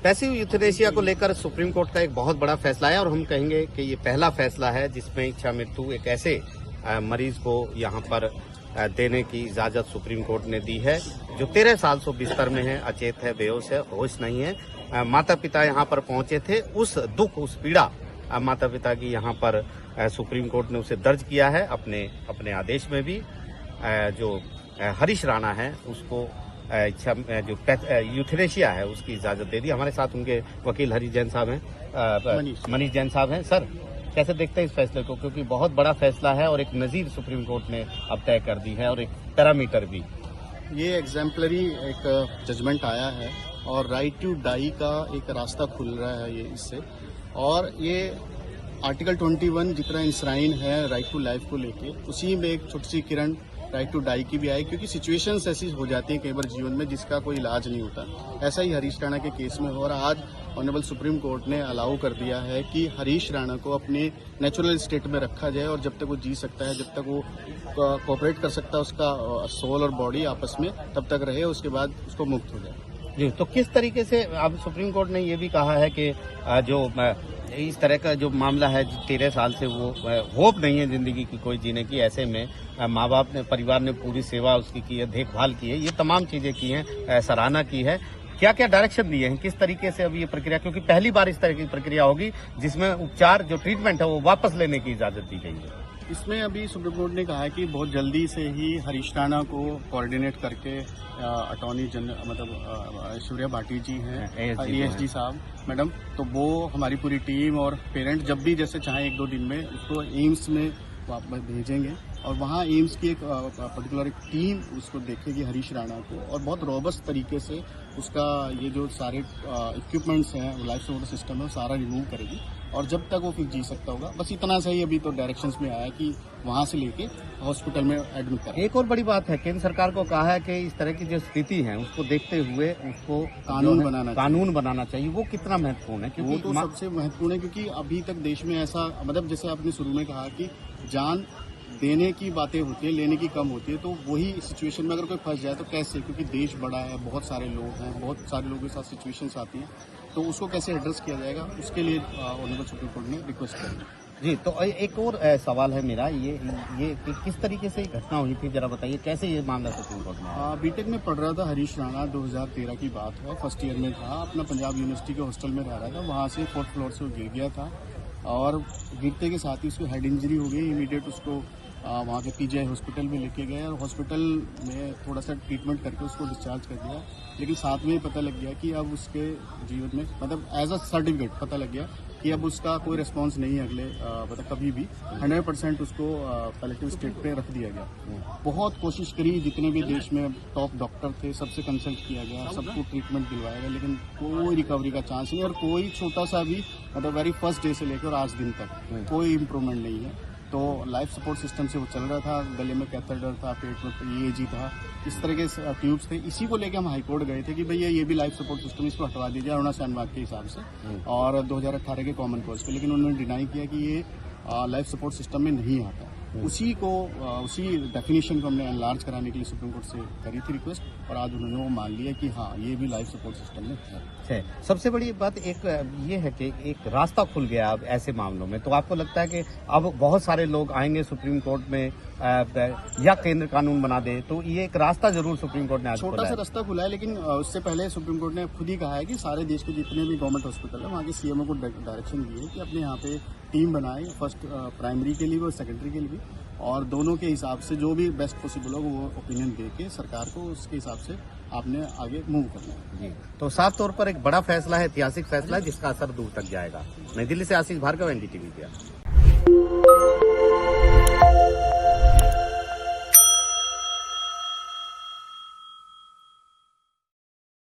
Passive euthanasia को लेकर supreme court का एक बहुत बड़ा फैसला है और हम कहेंगे कि ये पहला फैसला है जिसमें इच्छा मृत्यु एक ऐसे मरीज को यहाँ पर देने की इजाजत सुप्रीम कोर्ट ने दी है जो 13 साल से बिस्तर में है, अचेत है, बेहोश है, होश नहीं है। माता पिता यहाँ पर पहुंचे थे, उस दुख उस पीड़ा माता पिता की यहाँ पर सुप्रीम कोर्ट ने उसे दर्ज किया है अपने आदेश में भी। जो हरीश राणा है उसको जो यूथनेशिया है उसकी इजाजत दे दी। हमारे साथ उनके वकील हरीश जैन साहब हैं, मनीष जैन साहब हैं। सर, कैसे देखते हैं इस फैसले को, क्योंकि बहुत बड़ा फैसला है और एक नजीर सुप्रीम कोर्ट ने अब तय कर दी है और एक पैरामीटर भी। ये एग्जाम्पलरी एक जजमेंट आया है और राइट टू डाई का एक रास्ता खुल रहा है ये इससे। और ये आर्टिकल 21 जितना इंश्राइन है राइट टू लाइफ को लेके, उसी में एक छोटी सी किरण राइट टू डाई की भी आई, क्योंकि सिचुएशंस ऐसी हो जाती हैं कई बार जीवन में जिसका कोई इलाज नहीं होता। ऐसा ही हरीश राणा के केस में हो, और आज ऑनरेबल सुप्रीम कोर्ट ने अलाउ कर दिया है कि हरीश राणा को अपने नेचुरल स्टेट में रखा जाए और जब तक वो जी सकता है, जब तक वो कोऑपरेट कर सकता है उसका सोल और बॉडी आपस में, तब तक रहे, उसके बाद उसको मुक्त हो जाए। जी, तो किस तरीके से अब सुप्रीम कोर्ट ने ये भी कहा है कि जो इस तरह का जो मामला है 13 साल से वो होप नहीं है जिंदगी की कोई जीने की, ऐसे में माँ बाप ने, परिवार ने पूरी सेवा उसकी की है, देखभाल की है, ये तमाम चीजें की हैं, सराहना की है। क्या क्या डायरेक्शन दिए हैं, किस तरीके से अब ये प्रक्रिया, क्योंकि पहली बार इस तरह की प्रक्रिया होगी जिसमें उपचार जो ट्रीटमेंट है वो वापस लेने की इजाजत दी गई है। इसमें अभी सुप्रीम कोर्ट ने कहा है कि बहुत जल्दी से ही हरीश राणा को कोऑर्डिनेट करके अटॉर्नी जनरल मतलब ऐश्वर्या भाटी जी हैं, ASG साहब मैडम, तो वो हमारी पूरी टीम और पेरेंट जब भी जैसे चाहे 1-2 दिन में उसको एम्स में भेजेंगे और वहाँ एम्स की एक पर्टिकुलर टीम उसको देखेगी हरीश राणा को, और बहुत रोबस्ट तरीके से उसका ये जो सारे इक्विपमेंट्स हैं, लाइफ सपोर्ट सिस्टम है, वो सारा रिमूव करेगी और जब तक वो फिर जी सकता होगा। बस इतना सही अभी तो डायरेक्शंस में आया कि वहाँ से लेके हॉस्पिटल में एडमिट करें। एक और बड़ी बात है, केंद्र सरकार को कहा है कि इस तरह की जो स्थिति है उसको देखते हुए उसको कानून बनाना चाहिए। वो कितना महत्वपूर्ण है? क्योंकि वो तो सबसे महत्वपूर्ण है, क्योंकि अभी तक देश में ऐसा, मतलब जैसे आपने शुरू में कहा कि जान देने की बातें होती है, लेने की कम होती है, तो वही सिचुएशन में अगर कोई फंस जाए तो कैसे, क्योंकि देश बड़ा है, बहुत सारे लोग हैं, बहुत सारे लोगों के साथ सिचुएशंस आती हैं, तो उसको कैसे एड्रेस किया जाएगा, उसके लिए ऑनरेबल सुप्रीम कोर्ट ने रिक्वेस्ट की। जी, तो एक और सवाल है मेरा, ये किस तरीके से घटना हुई थी, जरा बताइए कैसे ये मामला सुप्रीम कोर्ट में? बीटेक में पढ़ रहा था हरीश राणा, 2013 की बात है, फर्स्ट ईयर में था, अपना पंजाब यूनिवर्सिटी के हॉस्टल में रह रहा था, वहाँ से 4th फ्लोर से वो गिर गया था और गिरते के साथ ही उसको हेड इंजरी हो गई। इमीडिएट उसको वहाँ के PGI हॉस्पिटल में लेके गए और हॉस्पिटल में थोड़ा सा ट्रीटमेंट करके उसको डिस्चार्ज कर दिया, लेकिन साथ में ही पता लग गया कि अब उसके जीवन में, मतलब एज अ सर्टिफिकेट पता लग गया कि अब उसका कोई रिस्पांस नहीं है अगले मतलब कभी भी 100% उसको पैलेटिव स्टेट पे रख दिया गया। बहुत कोशिश करी, जितने भी देश में टॉप डॉक्टर थे सबसे कंसल्ट किया गया, सबको ट्रीटमेंट दिलवाया गया, लेकिन कोई रिकवरी का चांस नहीं और कोई छोटा सा भी, मतलब वेरी फर्स्ट डे से लेकर आज दिन तक कोई इम्प्रूवमेंट नहीं है। तो लाइफ सपोर्ट सिस्टम से वो चल रहा था, गले में कैथेटर था, पेट में EAG था, इस तरह के ट्यूब्स थे। इसी को लेकर हम हाईकोर्ट गए थे कि भैया ये भी लाइफ सपोर्ट सिस्टम इसको हटवा दीजिए अरुणाचल विभाग के हिसाब से और 2018 के कॉमन कॉज पे, लेकिन उन्होंने डिनाई किया कि ये लाइफ सपोर्ट सिस्टम में नहीं आता। उसी डेफिनेशन को हमने एनलार्ज कराने के लिए सुप्रीम कोर्ट से करी थी रिक्वेस्ट और आज उन्होंने वो मान लिया कि हाँ ये भी लाइफ सपोर्ट सिस्टम में है। सबसे बड़ी बात एक ये है कि एक रास्ता खुल गया अब ऐसे मामलों में, तो आपको लगता है कि अब बहुत सारे लोग आएंगे सुप्रीम कोर्ट में या केंद्र कानून बना दे, तो ये एक रास्ता जरूर सुप्रीम कोर्ट ने आज छोटा सा रास्ता खुला है, लेकिन उससे पहले सुप्रीम कोर्ट ने खुद ही कहा है कि सारे देश के जितने भी गवर्नमेंट हॉस्पिटल है वहाँ के CMO को डायरेक्शन दिए है कि अपने यहाँ पे टीम बनाए, फर्स्ट प्राइमरी के लिए और सेकेंडरी के लिए भी, और दोनों के हिसाब से जो भी बेस्ट पॉसिबल हो वो ओपिनियन दे के सरकार को उसके हिसाब से आपने आगे मूव करना है। जी, तो साफ तौर पर एक बड़ा फैसला है, ऐतिहासिक फैसला है जिसका असर दूर तक जाएगा। नई दिल्ली से आशीष भार्गव, NDTV।